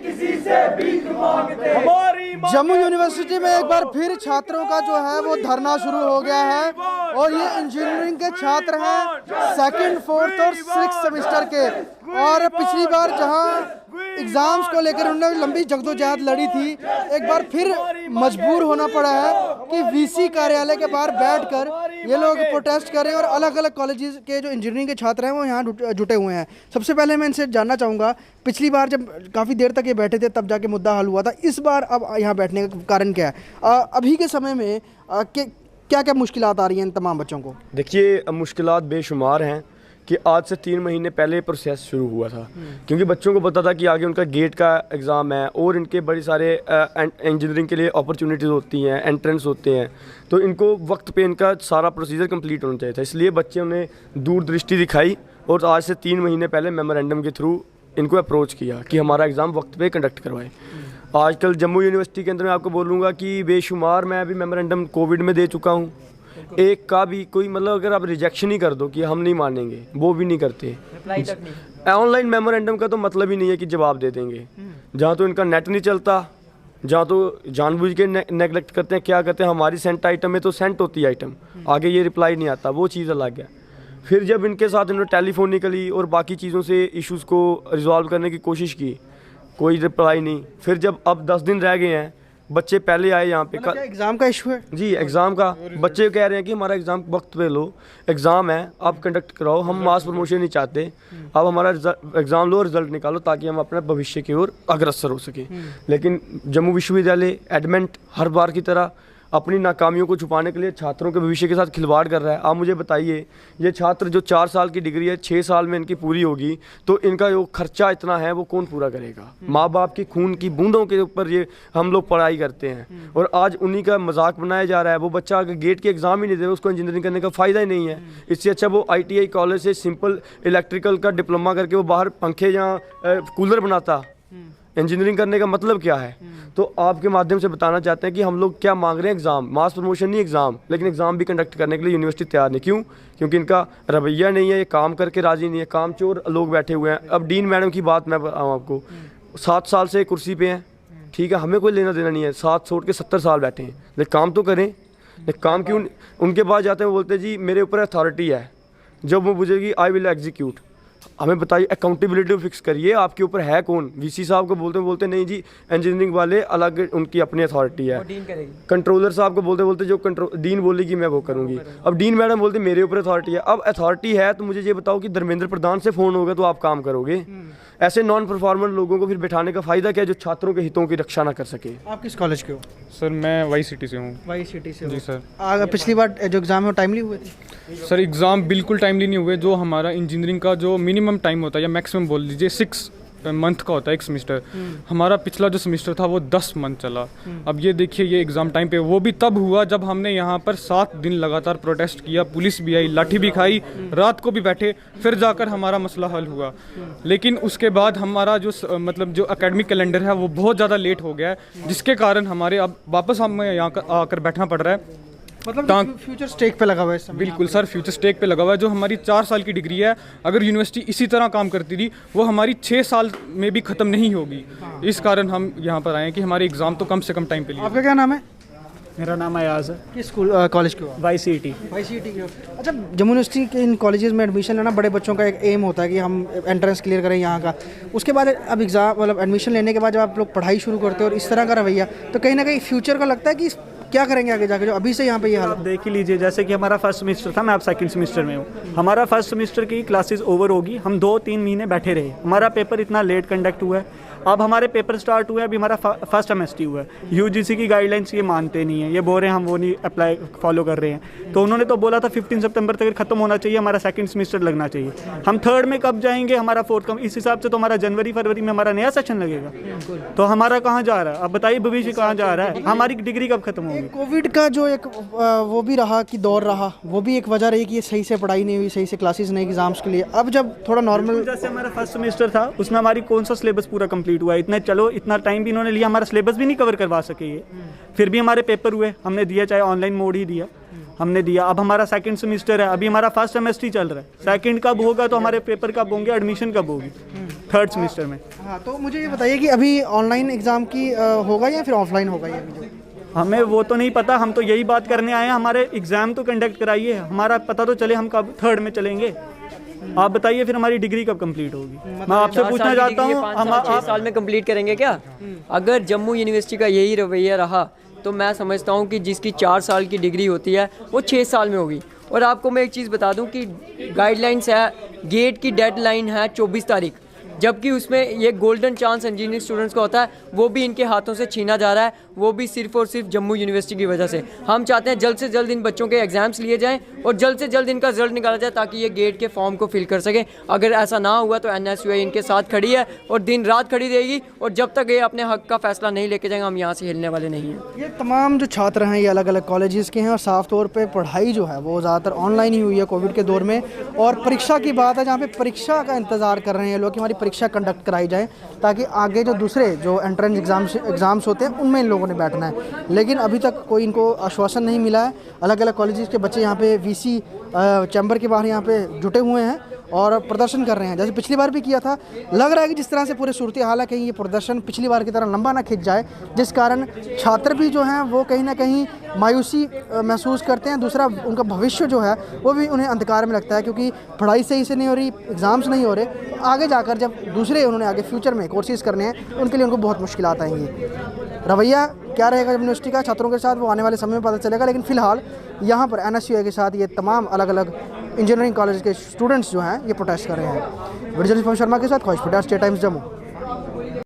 किसी से भीख मांगते। जम्मू यूनिवर्सिटी में एक बार फिर छात्रों का जो है वो धरना शुरू हो गया है और ये इंजीनियरिंग के छात्र हैं सेकंड, फोर्थ और सिक्स सेमेस्टर के। और पिछली बार जहां एग्जाम्स को लेकर उन्होंने लंबी जद्दोजहद लड़ी थी, एक बार फिर मजबूर होना पड़ा है कि वीसी कार्यालय के बाहर बैठकर ये लोग प्रोटेस्ट कर रहे हैं और अलग अलग कॉलेजेस के जो इंजीनियरिंग के छात्र हैं वो यहाँ जुटे हुए हैं। सबसे पहले मैं इनसे जानना चाहूँगा, पिछली बार जब काफ़ी देर तक ये बैठे थे तब जाके मुद्दा हल हुआ था, इस बार अब यहाँ बैठने का कारण क्या है? अभी के समय में क्या क्या मुश्किलात आ रही हैं इन तमाम बच्चों को? देखिए, मुश्किलात बेशुमार हैं कि आज से 3 महीने पहले प्रोसेस शुरू हुआ था, क्योंकि बच्चों को पता था कि आगे उनका गेट का एग्ज़ाम है और इनके बड़ी सारे इंजीनियरिंग के लिए अपॉर्चुनिटीज़ होती हैं, एंट्रेंस होते हैं, तो इनको वक्त पे इनका सारा प्रोसीजर कंप्लीट होना चाहिए था। इसलिए बच्चों ने दूरदृष्टि दिखाई और आज से 3 महीने पहले मेमोरेंडम के थ्रू इनको अप्रोच किया कि हमारा एग्ज़ाम वक्त पे कंडक्ट करवाएं। आजकल जम्मू यूनिवर्सिटी के अंदर मैं आपको बोलूँगा कि बेशुमार मैं अभी मेमोरेंडम कोविड में दे चुका हूँ, एक का भी कोई मतलब अगर आप रिजेक्शन ही कर दो कि हम नहीं मानेंगे, वो भी नहीं करते। ऑनलाइन मेमोरेंडम का तो मतलब ही नहीं है कि जवाब दे देंगे। जहाँ तो इनका नेट नहीं चलता, जहाँ तो जानबूझ के नेगलेक्ट करते हैं, क्या करते हैं, हमारी सेंट आइटम में तो सेंट होती है आइटम, आगे ये रिप्लाई नहीं आता, वो चीज़ अलग है। फिर जब इनके साथ इन्होंने टेलीफोनिकली और बाकी चीज़ों से इश्यूज़ को रिजॉल्व करने की कोशिश की, कोई रिप्लाई नहीं। फिर जब अब 10 दिन रह गए हैं, बच्चे पहले आए यहाँ पे, एग्ज़ाम का इशू है जी, एग्ज़ाम का। बच्चे कह रहे हैं कि हमारा एग्ज़ाम वक्त पे लो, एग्ज़ाम है आप कंडक्ट कराओ, हम मास प्रमोशन नहीं चाहते, अब हमारा एग्ज़ाम लो, रिजल्ट निकालो ताकि हम अपने भविष्य की ओर अग्रसर हो सकें। लेकिन जम्मू विश्वविद्यालय एडमेंट हर बार की तरह अपनी नाकामियों को छुपाने के लिए छात्रों के भविष्य के साथ खिलवाड़ कर रहा है। आप मुझे बताइए, ये छात्र जो 4 साल की डिग्री है 6 साल में इनकी पूरी होगी, तो इनका जो खर्चा इतना है वो कौन पूरा करेगा? माँ बाप की खून की बूंदों के ऊपर ये हम लोग पढ़ाई करते हैं और आज उन्हीं का मजाक बनाया जा रहा है। वो बच्चा अगर गेट के एग्ज़ाम ही नहीं दे, उसको इंजीनियरिंग करने का फ़ायदा ही नहीं है। इससे अच्छा वो ITI कॉलेज से सिंपल इलेक्ट्रिकल का डिप्लोमा करके वो बाहर पंखे या कूलर बनाता। इंजीनियरिंग करने का मतलब क्या है? तो आपके माध्यम से बताना चाहते हैं कि हम लोग क्या मांग रहे हैं, एग्ज़ाम, मास प्रमोशन नहीं एग्ज़ाम, लेकिन एग्ज़ाम भी कंडक्ट करने के लिए यूनिवर्सिटी तैयार नहीं। क्यों? क्योंकि इनका रवैया नहीं है, ये काम करके राजी नहीं है, कामचोर लोग बैठे हुए हैं। अब डीन मैडम की बात मैं बताऊँ आपको, 7 साल से कुर्सी पे हैं, ठीक है, हमें कोई लेना देना नहीं है, 7 छोड़ के 70 साल बैठे हैं, लेकिन काम तो करें। लेकिन काम क्यों? उनके पास जाते हैं, बोलते जी मेरे ऊपर अथॉरिटी है, जब वो बुझेगी आई विल एग्जीक्यूट। हमें बताइए, अकाउंटेबिलिटी फिक्स करिए, आपके ऊपर है कौन? वीसी साहब को बोलते नहीं जी इंजीनियरिंग वाले अलग, उनकी अपनी अथॉरिटी है। कंट्रोलर साहब को बोलते जो डीन बोलेगी मैं वो करूँगी। अब डीन मैडम बोलते मेरे ऊपर अथॉरिटी है। अब अथॉरिटी है तो मुझे ये बताओ कि धर्मेंद्र प्रधान से फ़ोन होगा तो आप काम करोगे? ऐसे नॉन परफॉर्मर लोगों को फिर बिठाने का फ़ायदा क्या है जो छात्रों के हितों की रक्षा ना कर सके? आप किस कॉलेज के हो? सर मैं वाई सिटी से हूँ। वाई सिटी से? जी सर। पिछली बार जो एग्ज़ाम है वो टाइमली हुए थे? सर एग्ज़ाम बिल्कुल टाइमली नहीं हुए। जो हमारा इंजीनियरिंग का जो मिनिमम टाइम होता है या मैक्सिमम बोल लीजिए 6 मंथ का होता है एक सेमेस्टर, हमारा पिछला जो सेमेस्टर था वो 10 मंथ चला। अब ये देखिए, ये एग्ज़ाम टाइम पे वो भी तब हुआ जब हमने यहाँ पर 7 दिन लगातार प्रोटेस्ट किया, पुलिस भी आई, लाठी भी खाई, रात को भी बैठे, फिर जाकर हमारा मसला हल हुआ। लेकिन उसके बाद हमारा जो मतलब जो एकेडमिक कैलेंडर है वो बहुत ज़्यादा लेट हो गया है, जिसके कारण हमारे अब वापस हमें यहाँ आकर बैठना पड़ रहा है। मतलब फ्यूचर स्टेक पे लगा हुआ है? बिल्कुल सर, फ्यूचर स्टेक पे लगा हुआ है। जो हमारी 4 साल की डिग्री है, अगर यूनिवर्सिटी इसी तरह काम करती थी वो हमारी 6 साल में भी ख़त्म नहीं होगी। इस कारण हम यहाँ पर आए हैं कि हमारे एग्ज़ाम तो कम से कम टाइम पे लिए। आपका क्या नाम है? मेरा नाम अयाज है। किस स्कूल कॉलेज के हो? वाई सिटी के हो? अच्छा, जम्मू यूनिवर्सिटी के इन कॉलेजेस में एडमिशन लेना बड़े बच्चों का एक एम होता है कि हम एंट्रेंस क्लियर करें यहाँ का। उसके बाद अब एग्ज़ाम मतलब एडमिशन लेने के बाद जब आप लोग पढ़ाई शुरू करते हो और इस तरह का रवैया, तो कहीं ना कहीं फ्यूचर का लगता है कि क्या करेंगे आगे जाके, जो अभी से यहाँ पे ये हाल? आप देख ही लीजिए, जैसे कि हमारा फर्स्ट सेमेस्टर था, मैं आप सेकंड सेमेस्टर में हूँ। हमारा फर्स्ट सेमेस्टर की क्लासेस ओवर होगी, हम 2-3 महीने बैठे रहे, हमारा पेपर इतना लेट कंडक्ट हुआ है। अब हमारे पेपर स्टार्ट हुए, अभी हमारा फर्स्ट एमएसटी हुआ है। यूजीसी की गाइडलाइंस ये मानते नहीं है, ये बोल रहे हैं हम वो नहीं अप्लाई फॉलो कर रहे हैं। तो उन्होंने तो बोला था 15 सितंबर तक खत्म होना चाहिए, हमारा सेकंड सेमेस्टर लगना चाहिए। हम थर्ड में कब जाएंगे? हमारा फोर्थ कम, इस हिसाब से तो हमारा जनवरी-फरवरी में हमारा नया सेशन लगेगा। तो हमारा कहाँ जा रहा है? अब बताइए भविष्य कहाँ जा रहा है? हमारी डिग्री कब खत्म होगी? कोविड का जो एक वो भी रहा कि दौर रहा, वो भी एक वजह रही कि ये सही से पढ़ाई नहीं हुई, सही से क्लासेस नहीं एग्जाम्स के लिए। अब जब थोड़ा नॉर्मल, जैसे हमारा फर्स्ट सेमेस्टर था उसमें हमारी कौन सा सिलेबस पूरा कंप्लीट हुआ है? इतने चलो इतना टाइम भी इन्होंने लिया, हमारा सिलेबस भी नहीं कवर करवा सके ये। फिर भी हमारे पेपर हुए, हमने दिया, चाहे ऑनलाइन मोड ही दिया, हमने दिया। अब हमारा सेकंड सेमेस्टर है, अभी हमारा फर्स्ट सेमेस्टर चल रहा है, सेकंड कब होगा तो हमारे पेपर कब होंगे, एडमिशन कब होगी? थर्ड सेमेस्टर में। हाँ, तो मुझे ये बताइए कि अभी ऑनलाइन एग्ज़ाम की होगा या फिर ऑफलाइन होगा ये अभी जो? हमें वो तो नहीं पता, हम तो यही बात करने आए हैं, हमारे एग्ज़ाम तो कंडक्ट कराइए, हमारा पता तो चले हम कब थर्ड में चलेंगे। आप बताइए फिर हमारी डिग्री कब कंप्लीट होगी। मैं आपसे पूछना चाहता हूँ, हम 6 साल में कंप्लीट करेंगे क्या? अगर जम्मू यूनिवर्सिटी का यही रवैया रहा तो मैं समझता हूँ कि जिसकी 4 साल की डिग्री होती है वो 6 साल में होगी। और आपको मैं एक चीज़ बता दूँ कि गाइडलाइंस है, गेट की डेडलाइन है 24 तारीख, जबकि उसमें ये गोल्डन चांस इंजीनियरिंग स्टूडेंट्स का होता है, वो भी इनके हाथों से छीना जा रहा है, वो भी सिर्फ और सिर्फ जम्मू यूनिवर्सिटी की वजह से। हम चाहते हैं जल्द से जल्द इन बच्चों के एग्जाम्स लिए जाएं और जल्द से जल्द इनका रिजल्ट निकाला जाए ताकि ये गेट के फॉर्म को फिल कर सकें। अगर ऐसा ना हुआ तो NSUI इनके साथ खड़ी है और दिन रात खड़ी रहेगी, और जब तक ये अपने हक का फैसला नहीं लेके जाएंगे हम यहाँ से हिलने वाले नहीं हैं। ये तमाम जो छात्र हैं ये अलग अलग कॉलेजेस के हैं और साफ तौर पे पढ़ाई जो है वो ज़्यादातर ऑनलाइन ही हुई है कोविड के दौर में। और परीक्षा की बात है जहाँ पे परीक्षा का इंतज़ार कर रहे हैं लोग कि हमारी परीक्षा कंडक्ट कराई जाए ताकि आगे जो दूसरे जो एंट्रेंस एग्ज़ाम्स होते हैं उनमें इन लोगों ने बैठना है। लेकिन अभी तक कोई इनको आश्वासन नहीं मिला है। अलग अलग कॉलेजेस के बच्चे यहाँ पे VC चैम्बर के बाहर यहाँ पे जुटे हुए हैं और प्रदर्शन कर रहे हैं, जैसे पिछली बार भी किया था। लग रहा है कि जिस तरह से पूरे सूरत हाल है कहीं ये प्रदर्शन पिछली बार की तरह लंबा ना खिंच जाए, जिस कारण छात्र भी जो हैं वो कहीं ना कहीं मायूसी महसूस करते हैं। दूसरा, उनका भविष्य जो है वो भी उन्हें अंधकार में लगता है क्योंकि पढ़ाई सही से नहीं हो रही, एग्ज़ाम्स नहीं हो रहे। आगे जाकर जब दूसरे उन्होंने आगे फ्यूचर में कोर्सेज़ करने हैं उनके लिए उनको बहुत मुश्किलात आएंगी। रवैया क्या रहेगा यूनिवर्सिटी का छात्रों के साथ वो आने वाले समय में पता चलेगा, लेकिन फ़िलहाल यहाँ पर NSUI के साथ ये तमाम अलग अलग इंजीनियरिंग कॉलेज के स्टूडेंट्स जो हैं ये प्रोटेस्ट कर रहे हैं। वीडियो जर्नलिस्ट पवन शर्मा के साथ ख्वाहिश, स्टेट टाइम्स जम्मू।